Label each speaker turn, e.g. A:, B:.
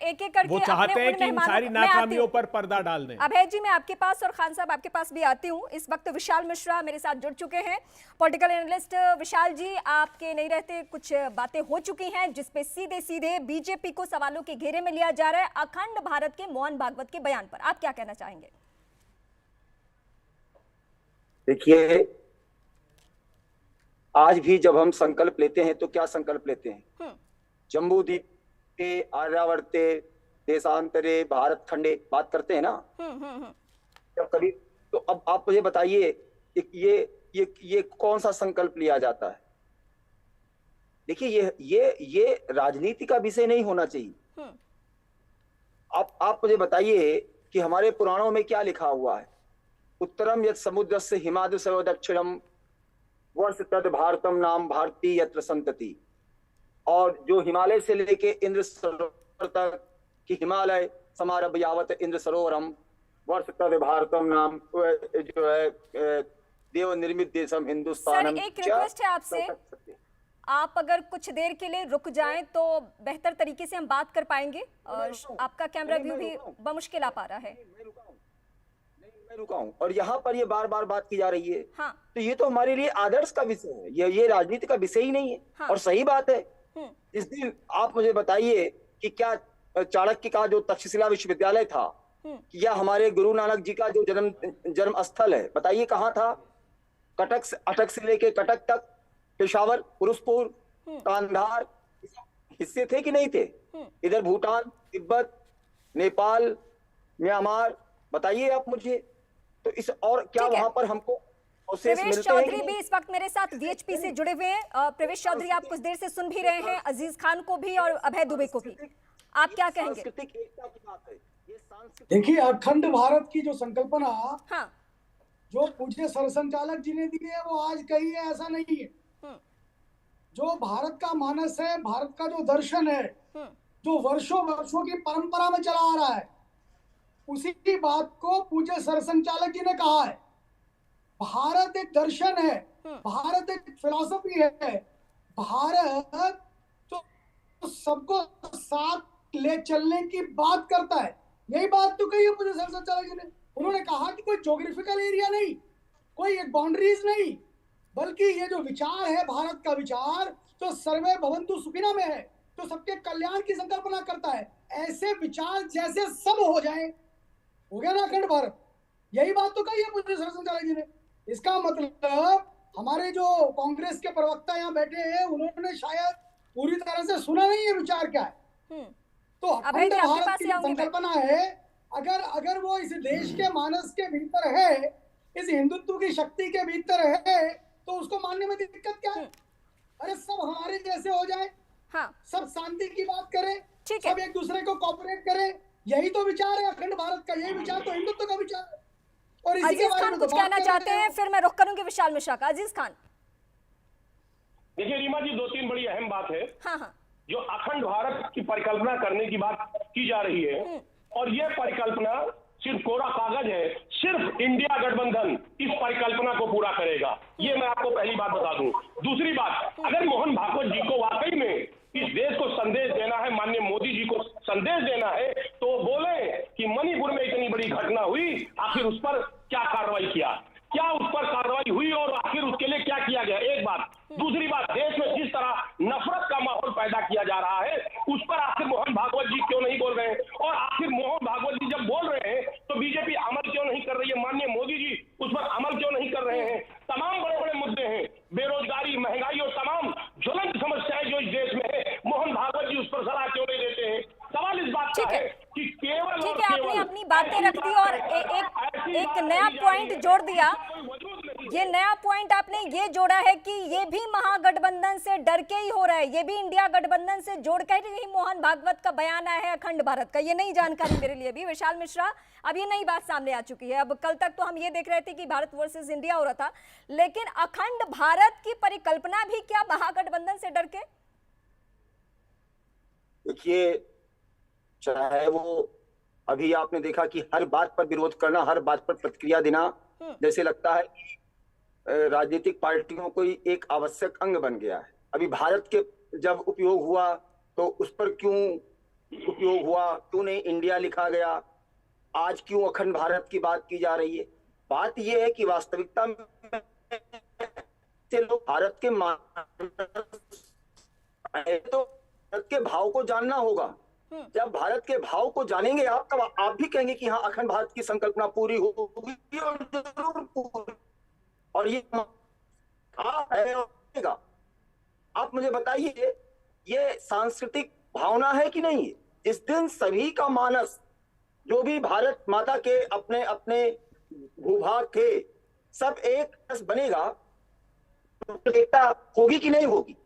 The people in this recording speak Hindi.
A: एक एक करके
B: वो चाहते हैं कि इन सारी नाकामियों पर पर्दा डाल दें।
A: अभय जी, मैं आपके पास और खान साहब आपके पास भी आती हूँ। इस वक्त विशाल मिश्रा मेरे साथ जुड़ चुके हैं, पॉलिटिकल एनालिस्ट। विशाल जी, आपके नहीं रहते कुछ बातें हो चुकी हैं जिसपे सीधे सीधे बीजेपी को सवालों के घेरे में लिया जा रहा है अखंड भारत के मोहन भागवत के बयान पर। आप क्या कहना चाहेंगे?
C: देखिए, आज भी जब हम संकल्प लेते हैं तो क्या संकल्प लेते हैं? जम्बूद्वीप के आर्यावर्ते देशांतरे भारत खंडे बात करते हैं ना जब कभी। तो अब आप मुझे बताइए ये कौन सा संकल्प लिया जाता है? देखिए, ये राजनीति का विषय नहीं होना चाहिए। आप मुझे बताइए कि हमारे पुराणों में क्या लिखा हुआ है? उत्तरम यत् समुद्रस्य हिमाद्रिसरो दक्षिणम वर्ष तद भारतम नाम भारती यत्र संतति। और जो हिमालय से लेके इंद्र सरोवर तक कि हिमालय समारभ यावत इंद्र सरोवरम वर्ष तद भारतम नाम जो है देव निर्मित देशम हिंदुस्तानम।
A: सर, एक रिक्वेस्ट है आपसे, आप अगर कुछ देर के लिए रुक जाएं तो बेहतर तरीके से हम बात कर पाएंगे। आपका कैमरा व्यू भी बमुश्किल आ पा रहा है।
C: मैं रुका हूं और यहाँ पर ये बार बार बात की जा रही है।
A: हाँ।
C: तो ये तो हमारे लिए आदर्श का विषय है, ये राजनीति का विषय ही नहीं है।
A: हाँ।
C: और सही बात है। इस दिन आप मुझे बताइए कि क्या चाणक्य का जो तक्षशिला विश्वविद्यालय था, या हमारे गुरु नानक जी का जो जन्म स्थल है, बताइए कहाँ था? अटक से लेके कटक तक, पेशावर, फिरोजपुर, कांधार हिस्से थे कि नहीं थे? इधर भूटान, तिब्बत, नेपाल, म्यांमार, बताइए आप मुझे। तो इस और क्या वहां पर हमको
A: प्रवेश चौधरी भी इस वक्त मेरे साथ वीएचपी से जुड़े हुए हैं। प्रवेश चौधरी, आप कुछ देर से सुन भी रहे हैं अजीज खान को भी और अभय दुबे को भी। आप क्या कहेंगे?
D: देखिए, अखंड भारत की जो संकल्पना
A: हाँ।
D: जो पूज्य सरसंचालक जी ने दी है वो आज कही है, ऐसा नहीं है। जो भारत का मानस है, भारत का जो दर्शन है, जो वर्षों वर्षों की परंपरा में चला आ रहा है, उसी की बात को पूज्य सरसंचालक जी ने कहा है। भारत एक दर्शन है, भारत एक फिलॉसफी है, भारत तो सबको साथ ले चलने की बात करता है। यही बात तो कही है पूज्य सरसंचालक जी ने। उन्होंने कहा कि कोई ज्योग्राफिकल एरिया नहीं, कोई एक बाउंड्रीज नहीं, बल्कि ये जो विचार है भारत का विचार, तो सर्वे भवन्तु सुखिनः में है, तो सबके कल्याण की संकल्पना करता है। ऐसे विचार जैसे सब हो जाए, हो गया ना अखंड भारत। यही बात तो कही है पूज्य सरसंचालक जी ने। इसका मतलब हमारे जो कांग्रेस के प्रवक्ता यहाँ बैठे हैं, उन्होंने शायद पूरी तरह से सुना नहीं है विचार क्या है। तो अखंड भारत की संकल्पना है, अगर वो इस देश के मानस के भीतर है, इस हिंदुत्व की शक्ति के भीतर है, तो उसको मानने में दिक्कत क्या है? अरे सब हमारे जैसे हो जाए,
A: हाँ,
D: सब शांति की बात करें,
A: सब
D: एक दूसरे को कोऑपरेट करें, यही तो विचार है अखंड भारत का। यही विचार तो हिंदुत्व का विचार है। और इसी
A: अजीज खान कुछ कहना चाहते हैं, फिर मैं रुख करूंगी विशाल मिश्रा का। अजीज खान,
E: देखिए रीमा जी, 2-3 बड़ी अहम बात है।
A: हाँ।
E: जो अखंड भारत की परिकल्पना करने की बात की जा रही है, और यह परिकल्पना सिर्फ कोरा कागज है। सिर्फ इंडिया गठबंधन इस परिकल्पना को पूरा करेगा, ये मैं आपको पहली बात बता दूं। दूसरी बात, अगर मोहन भागवत जी को वाकई में इस देश को संदेश देना है, माननीय मोदी जी को संदेश देना है, तो बोले कि मणिपुर में इतनी बड़ी घटना हुई, आखिर उस पर क्या कार्रवाई किया, क्या उस पर कार्रवाई हुई और आखिर उसके लिए क्या किया गया, एक बात। दूसरी बात, देश में जिस तरह नफरत का माहौल पैदा किया जा रहा है, उस पर आखिर मोहन भागवत जी क्यों नहीं बोल रहे हैं? और आखिर मोहन भागवत जी जब बोल रहे हैं तो बीजेपी अमल क्यों नहीं कर रही है? माननीय मोदी जी उस पर अमल क्यों नहीं कर रहे हैं? तमाम बड़े बड़े मुद्दे हैं, बेरोजगारी, महंगाई और तमाम ज्वलंत समस्याएं जो इस देश में है, मोहन भागवत जी उस पर सलाह क्यों नहीं देते हैं? सवाल इस बात का है कि केवल
A: ठीक है, आपने अपनी बातें रख दी और एक नया पॉइंट जोड़ दिया। ये नया पॉइंट आपने ये जोड़ा है कि ये भी महागठबंधन से डर के ही हो रहा है, ये भी इंडिया गठबंधन से जोड़कर ही मोहन भागवत का बयान आया है अखंड भारत का। ये नई जानकारी मेरे लिए भी। विशाल मिश्रा, अब ये नई बात सामने आ चुकी है। अब कल तक तो हम ये देख रहे थे कि भारत वर्सेस इंडिया हो रहा था, लेकिन अखंड भारत की परिकल्पना भी क्या महागठबंधन से डर के?
C: देखिए, चाहे वो अभी आपने देखा कि हर बात पर विरोध करना, हर बात पर प्रतिक्रिया देना, जैसे लगता है कि राजनीतिक पार्टियों को एक आवश्यक अंग बन गया है। अभी भारत के जब उपयोग हुआ तो उस पर क्यों उपयोग हुआ, क्यों नहीं इंडिया लिखा गया, आज क्यों अखंड भारत की बात की जा रही है। बात यह है कि वास्तविकता में लोग भारत के तो भारत के भाव को जानना होगा। जब भारत के भाव को जानेंगे आप, तब आप भी कहेंगे कि हाँ अखंड भारत की संकल्पना पूरी होगी और जरूर पूरी। और ये है, आप मुझे बताइए, ये सांस्कृतिक भावना है कि नहीं है? जिस दिन सभी का मानस, जो भी भारत माता के अपने अपने भूभाग के सब एक बनेगा, तो एकता होगी कि नहीं होगी?